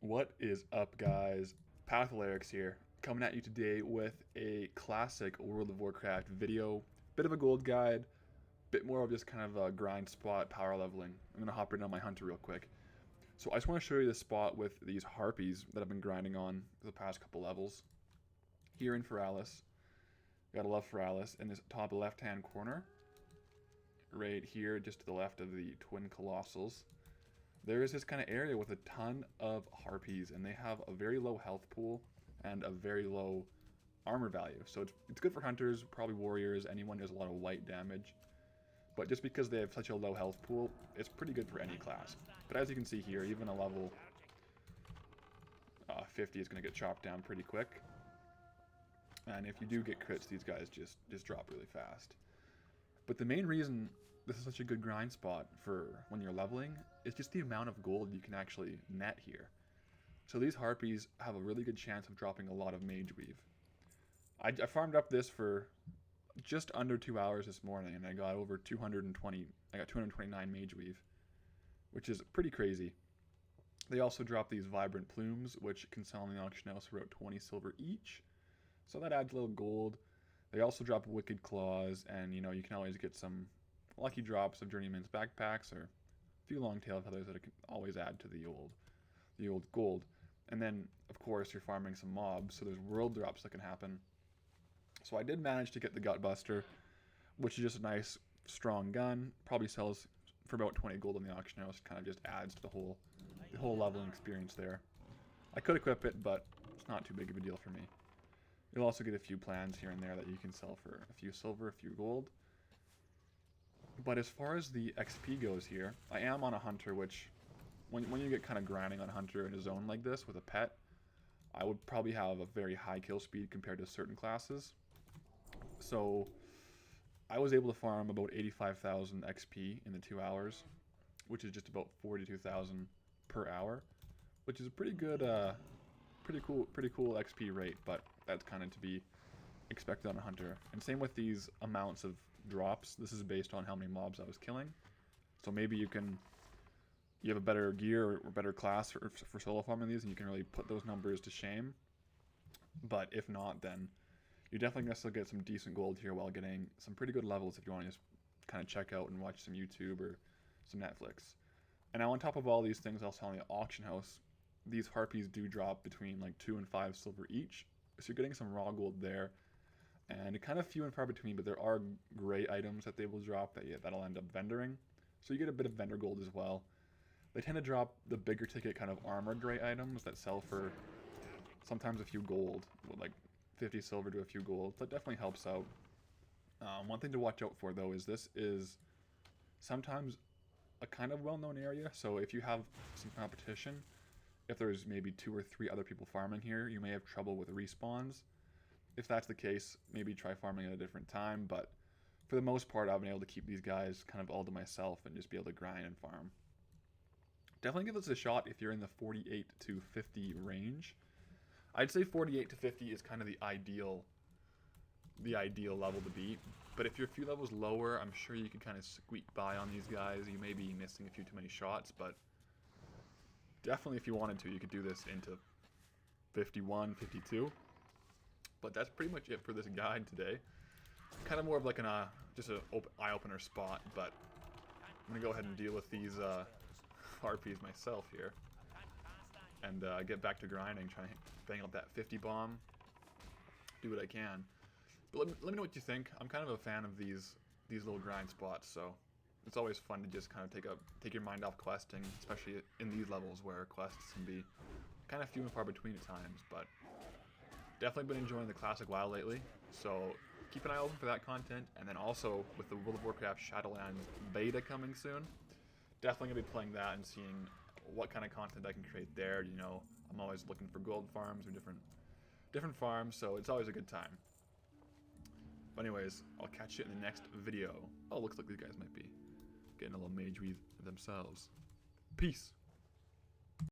What is up, guys? Pathalerix here, coming at you today with a classic World of Warcraft video. Bit of a gold guide, bit more of just kind of a grind spot power leveling. I'm going to hop right on my hunter real quick. So I just want to show you the spot with these harpies that I've been grinding on for the past couple levels. Here in Feralis, gotta love Feralis, in this top left-hand corner, right here just to the left of the Twin Colossals. There is this kind of area with a ton of harpies, and they have a very low health pool and a very low armor value. So it's good for hunters, probably warriors, anyone who does a lot of white damage. But just because they have such a low health pool, it's pretty good for any class. But as you can see here, even a level 50 is going to get chopped down pretty quick. And if you do get crits, these guys just drop really fast. But the main reason this is such a good grind spot for when you're leveling is just the amount of gold you can actually net here. So these harpies have a really good chance of dropping a lot of Mageweave. I farmed up this for just under 2 hours this morning, and I got over 220. I got 229 Mageweave, which is pretty crazy. They also drop these vibrant plumes, which can sell in the auction house for about 20 silver each. So that adds a little gold. They also drop Wicked Claws, and you can always get some lucky drops of Journeyman's backpacks or a few long-tail feathers that can always add to the old gold. And then, of course, you're farming some mobs, so there's world drops that can happen. So I did manage to get the Gutbuster, which is just a nice, strong gun. Probably sells for about 20 gold in the auction house. Kind of just adds to the whole leveling experience there. I could equip it, but it's not too big of a deal for me. You'll also get a few plans here and there that you can sell for a few silver, a few gold. But as far as the XP goes here, I am on a hunter, which when you get kind of grinding on hunter in a zone like this with a pet, I would probably have a very high kill speed compared to certain classes. So I was able to farm about 85,000 XP in the 2 hours, which is just about 42,000 per hour, which is a pretty good, pretty cool XP rate, but that's kind of to be expected on a hunter. And same with these amounts of drops. This is based on how many mobs I was killing. So maybe you have a better gear or better class for solo farming these, and you can really put those numbers to shame. But if not, then you're definitely going to still get some decent gold here while getting some pretty good levels if you want to just kind of check out and watch some YouTube or some Netflix. And now on top of all these things I'll sell in the auction house, these harpies do drop between like 2 and 5 silver each. So you're getting some raw gold there. And kind of few and far between, but there are gray items that they will drop that'll end up vendoring. So you get a bit of vendor gold as well. They tend to drop the bigger ticket kind of armored gray items that sell for sometimes a few gold, like 50 silver to a few gold. So that definitely helps out. One thing to watch out for though is this is sometimes a kind of well-known area. So if you have some competition, if there's maybe 2 or 3 other people farming here, you may have trouble with respawns. If that's the case, maybe try farming at a different time, but for the most part, I've been able to keep these guys kind of all to myself and just be able to grind and farm. Definitely give this a shot if you're in the 48 to 50 range. I'd say 48 to 50 is kind of the ideal level to be, but if you're a few levels lower, I'm sure you could kind of squeak by on these guys. You may be missing a few too many shots, but definitely if you wanted to, you could do this into 51, 52. But that's pretty much it for this guide today. Kind of more of like an just an eye-opener spot, but I'm gonna go ahead and deal with these harpies myself here, and get back to grinding, trying to bang out that 50 bomb, do what I can. But let me know what you think. I'm kind of a fan of these little grind spots, so it's always fun to just kind of take your mind off questing, especially in these levels where quests can be kind of few and far between at times, but definitely been enjoying the Classic WoW lately, so keep an eye open for that content. And then also with the World of Warcraft Shadowlands beta coming soon, definitely going to be playing that and seeing what kind of content I can create there. I'm always looking for gold farms or different farms, so it's always a good time. But anyways, I'll catch you in the next video. Oh, looks like these guys might be getting a little Mageweave themselves. Peace!